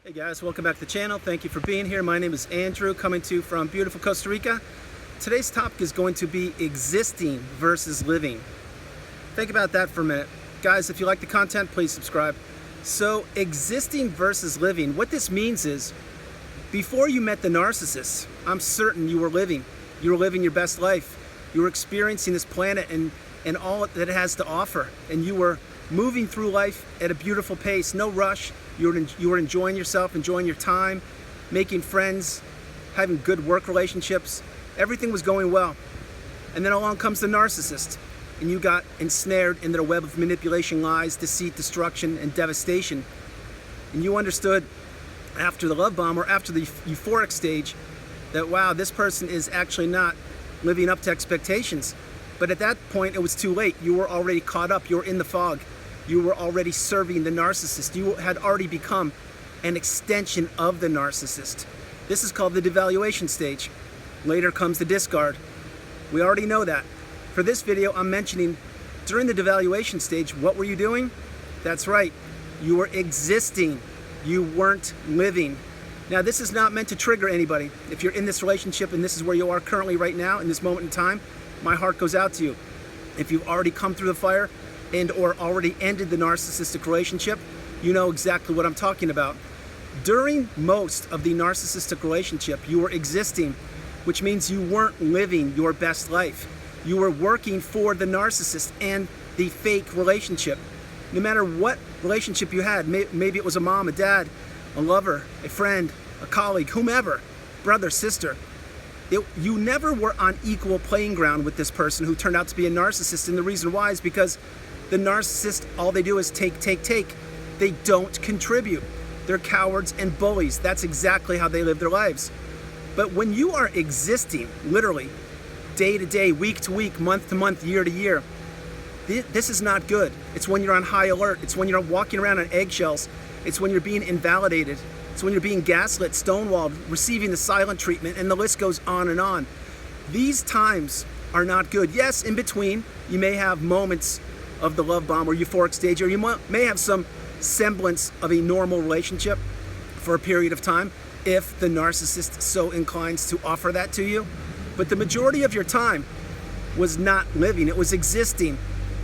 Hey guys, welcome back to the channel. Thank you for being here. My name is Andrew, coming to you from beautiful Costa Rica. Today's topic is going to be existing versus living. Think about that for a minute. Guys, if you like the content, please subscribe. So, existing versus living, what this means is, before you met the narcissist, I'm certain you were living. You were living your best life. You were experiencing this planet and all that it has to offer. And you were moving through life at a beautiful pace, no rush. You were enjoying yourself, enjoying your time, making friends, having good work relationships. Everything was going well. And then along comes the narcissist, and you got ensnared into the web of manipulation, lies, deceit, destruction, and devastation. And you understood after the love bomb or after the euphoric stage that, wow, this person is actually not living up to expectations. But at that point, it was too late. You were already caught up. You were in the fog. You were already serving the narcissist. You had already become an extension of the narcissist. This is called the devaluation stage. Later comes the discard. We already know that. For this video, I'm mentioning during the devaluation stage, what were you doing? That's right. You were existing. You weren't living. Now, this is not meant to trigger anybody. If you're in this relationship and this is where you are currently right now, in this moment in time, my heart goes out to you. If you've already come through the fire, and or already ended the narcissistic relationship, you know exactly what I'm talking about. During most of the narcissistic relationship, you were existing, which means you weren't living your best life. You were working for the narcissist and the fake relationship. No matter what relationship you had, maybe it was a mom, a dad, a lover, a friend, a colleague, whomever, brother, sister, you never were on equal playing ground with this person who turned out to be a narcissist. And the reason why is because the narcissist, all they do is take. They don't contribute. They're cowards and bullies. That's exactly how they live their lives. But when you are existing, literally, day to day, week to week, month to month, year to year, this is not good. It's when you're on high alert. It's when you're walking around on eggshells. It's when you're being invalidated. It's when you're being gaslit, stonewalled, receiving the silent treatment, and the list goes on and on. These times are not good. Yes, in between, you may have moments of the love bomb or euphoric stage, or you may have some semblance of a normal relationship for a period of time if the narcissist so inclines to offer that to you. But the majority of your time was not living, it was existing,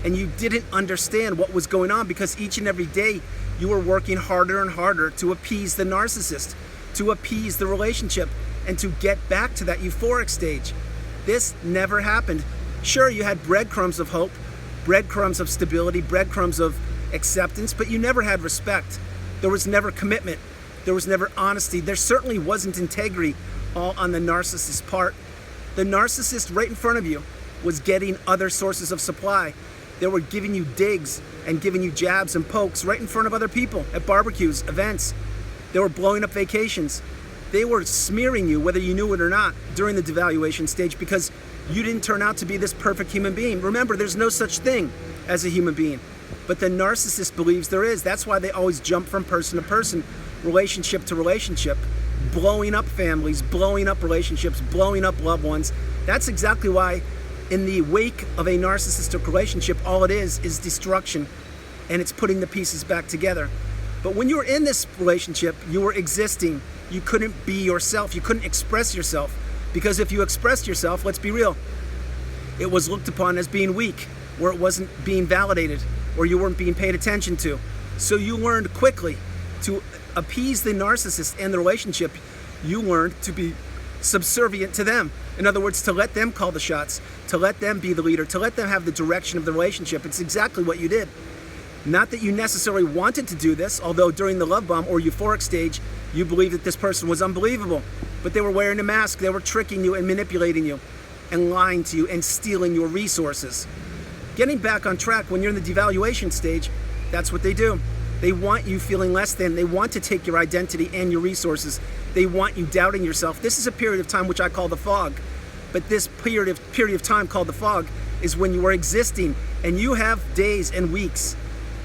and you didn't understand what was going on because each and every day you were working harder and harder to appease the narcissist, to appease the relationship, and to get back to that euphoric stage. This never happened. Sure, you had breadcrumbs of hope, breadcrumbs of stability, breadcrumbs of acceptance, but you never had respect. There was never commitment. There was never honesty. There certainly wasn't integrity, all on the narcissist's part. The narcissist right in front of you was getting other sources of supply. They were giving you digs and giving you jabs and pokes right in front of other people at barbecues, events. They were blowing up vacations. They were smearing you, whether you knew it or not, during the devaluation stage because you didn't turn out to be this perfect human being. Remember, there's no such thing as a human being, but the narcissist believes there is. That's why they always jump from person to person, relationship to relationship, blowing up families, blowing up relationships, blowing up loved ones. That's exactly why in the wake of a narcissistic relationship, all it is destruction, and it's putting the pieces back together. But when you were in this relationship, you were existing. You couldn't be yourself. You couldn't express yourself. Because if you expressed yourself, let's be real, it was looked upon as being weak, or it wasn't being validated, or you weren't being paid attention to. So you learned quickly to appease the narcissist and the relationship. You learned to be subservient to them. In other words, to let them call the shots, to let them be the leader, to let them have the direction of the relationship. It's exactly what you did. Not that you necessarily wanted to do this, although during the love bomb or euphoric stage, you believed that this person was unbelievable. But they were wearing a mask, they were tricking you and manipulating you and lying to you and stealing your resources. Getting back on track, when you're in the devaluation stage, that's what they do. They want you feeling less than. They want to take your identity and your resources. They want you doubting yourself. This is a period of time which I call the fog. But this period of time called the fog is when you are existing, and you have days and weeks,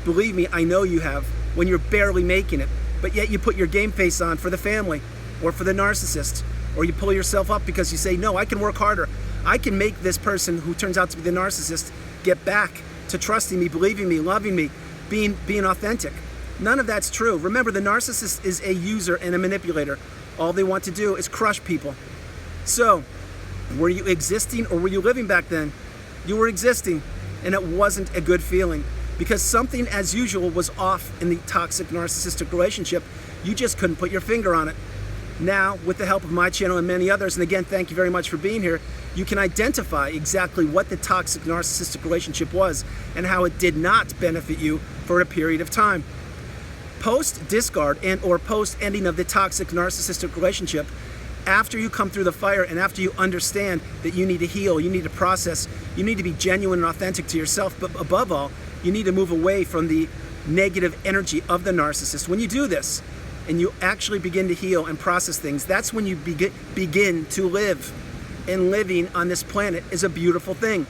believe me, I know you have, when you're barely making it, but yet you put your game face on for the family or for the narcissist, or you pull yourself up because you say, no, I can work harder. I can make this person who turns out to be the narcissist get back to trusting me, believing me, loving me, being authentic. None of that's true. Remember, the narcissist is a user and a manipulator. All they want to do is crush people. So, were you existing or were you living back then? You were existing, and it wasn't a good feeling because something, as usual, was off in the toxic narcissistic relationship. You just couldn't put your finger on it. Now, with the help of my channel and many others, and again, thank you very much for being here, you can identify exactly what the toxic narcissistic relationship was and how it did not benefit you for a period of time. Post discard and or post ending of the toxic narcissistic relationship, after you come through the fire and after you understand that you need to heal, you need to process, you need to be genuine and authentic to yourself, but above all, you need to move away from the negative energy of the narcissist. When you do this and you actually begin to heal and process things, that's when you begin to live. And living on this planet is a beautiful thing.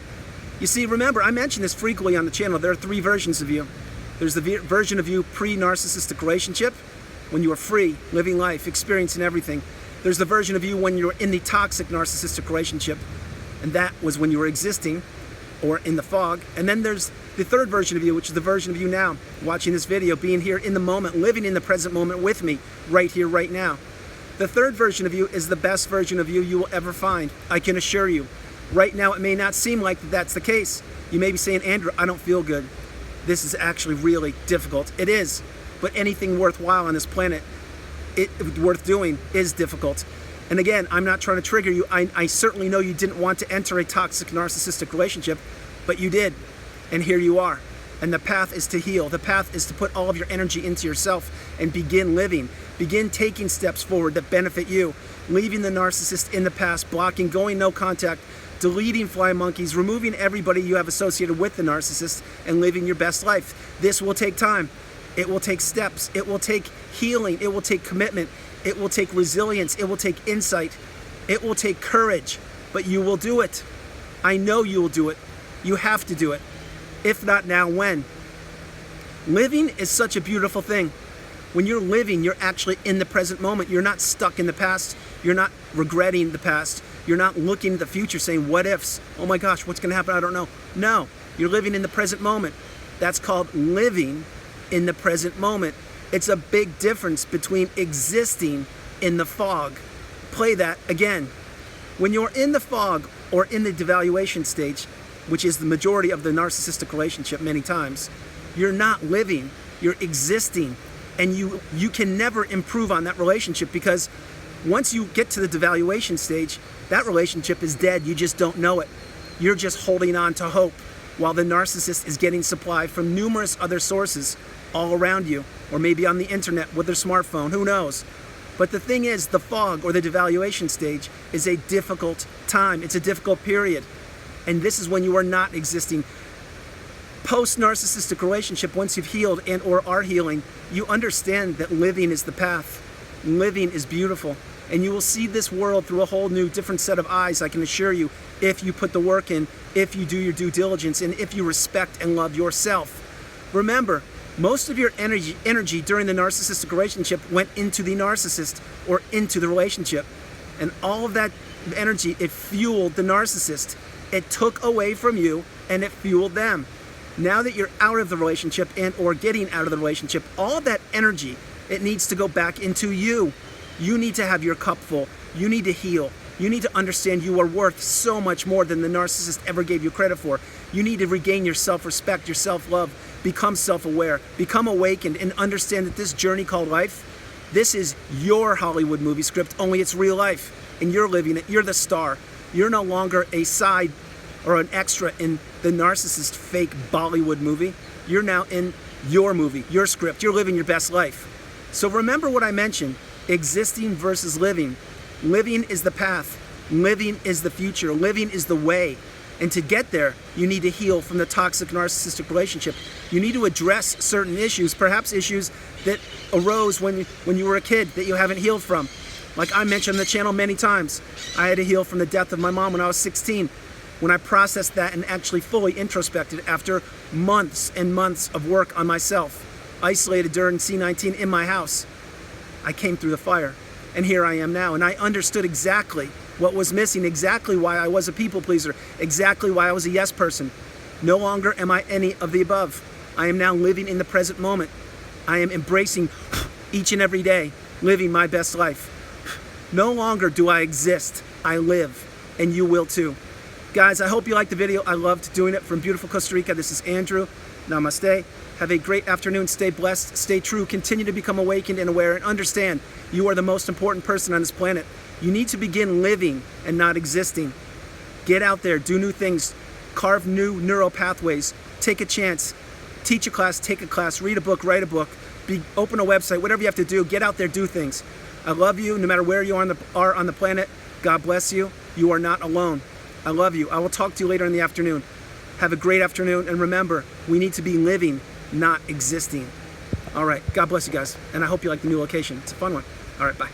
You see, remember, I mention this frequently on the channel. There are three versions of you. There's the version of you pre-narcissistic relationship, when you were free, living life, experiencing everything. There's the version of you when you were in the toxic narcissistic relationship, and that was when you were existing or in the fog. And then there's the third version of you, which is the version of you now, watching this video, being here in the moment, living in the present moment with me, right here, right now. The third version of you is the best version of you you will ever find. I can assure you. Right now, it may not seem like that's the case. You may be saying, Andrew, I don't feel good. This is actually really difficult. It is, but anything worthwhile on this planet, worth doing, is difficult. And again, I'm not trying to trigger you. I certainly know you didn't want to enter a toxic narcissistic relationship, but you did. And here you are. And the path is to heal. The path is to put all of your energy into yourself and begin living. Begin taking steps forward that benefit you. Leaving the narcissist in the past, blocking, going no contact, deleting fly monkeys, removing everybody you have associated with the narcissist, and living your best life. This will take time. It will take steps. It will take healing. It will take commitment. It will take resilience. It will take insight. It will take courage. But you will do it. I know you will do it. You have to do it. If not now, when? Living is such a beautiful thing. When you're living, you're actually in the present moment. You're not stuck in the past. You're not regretting the past. You're not looking at the future saying, what ifs? Oh my gosh, what's going to happen? I don't know. No, you're living in the present moment. That's called living in the present moment. It's a big difference between existing in the fog. Play that again. When you're in the fog or in the devaluation stage, which is the majority of the narcissistic relationship many times, you're not living, you're existing. And you can never improve on that relationship because once you get to the devaluation stage, that relationship is dead. You just don't know it. You're just holding on to hope while the narcissist is getting supply from numerous other sources all around you, or maybe on the internet with their smartphone, who knows? But the thing is, the fog or the devaluation stage is a difficult time. It's a difficult period. And this is when you are not existing. Post-narcissistic relationship, once you've healed and or are healing, you understand that living is the path. Living is beautiful. And you will see this world through a whole new, different set of eyes, I can assure you, if you put the work in, if you do your due diligence, and if you respect and love yourself. Remember, most of your energy during the narcissistic relationship went into the narcissist or into the relationship. And all of that energy, it fueled the narcissist. It took away from you and it fueled them. Now that you're out of the relationship and or getting out of the relationship, all of that energy, it needs to go back into you. You need to have your cup full. You need to heal. You need to understand you are worth so much more than the narcissist ever gave you credit for. You need to regain your self-respect, your self-love, become self-aware, become awakened, and understand that this journey called life, this is your Hollywood movie script, only it's real life, and you're living it. You're the star. You're no longer a side or an extra in the narcissist fake Bollywood movie. You're now in your movie, your script. You're living your best life. So remember what I mentioned, existing versus living. Living is the path. Living is the future. Living is the way. And to get there, you need to heal from the toxic narcissistic relationship. You need to address certain issues, perhaps issues that arose when you were a kid that you haven't healed from. Like I mentioned on the channel many times, I had to heal from the death of my mom when I was 16. When I processed that and actually fully introspected after months and months of work on myself, isolated during C-19 in my house, I came through the fire. And here I am now. And I understood exactly what was missing, exactly why I was a people pleaser, exactly why I was a yes person. No longer am I any of the above. I am now living in the present moment. I am embracing each and every day, living my best life. No longer do I exist, I live, and you will too. Guys, I hope you liked the video. I loved doing it from beautiful Costa Rica. This is Andrew. Namaste. Have a great afternoon. Stay blessed, stay true, continue to become awakened and aware, and understand you are the most important person on this planet. You need to begin living and not existing. Get out there, do new things, carve new neural pathways, take a chance, teach a class, take a class, read a book, write a book, open a website, whatever you have to do, get out there, do things. I love you no matter where you are on the planet. God bless you. You are not alone. I love you. I will talk to you later in the afternoon. Have a great afternoon, and remember, we need to be living, not existing. All right, God bless you guys, and I hope you like the new location. It's a fun one. All right, bye.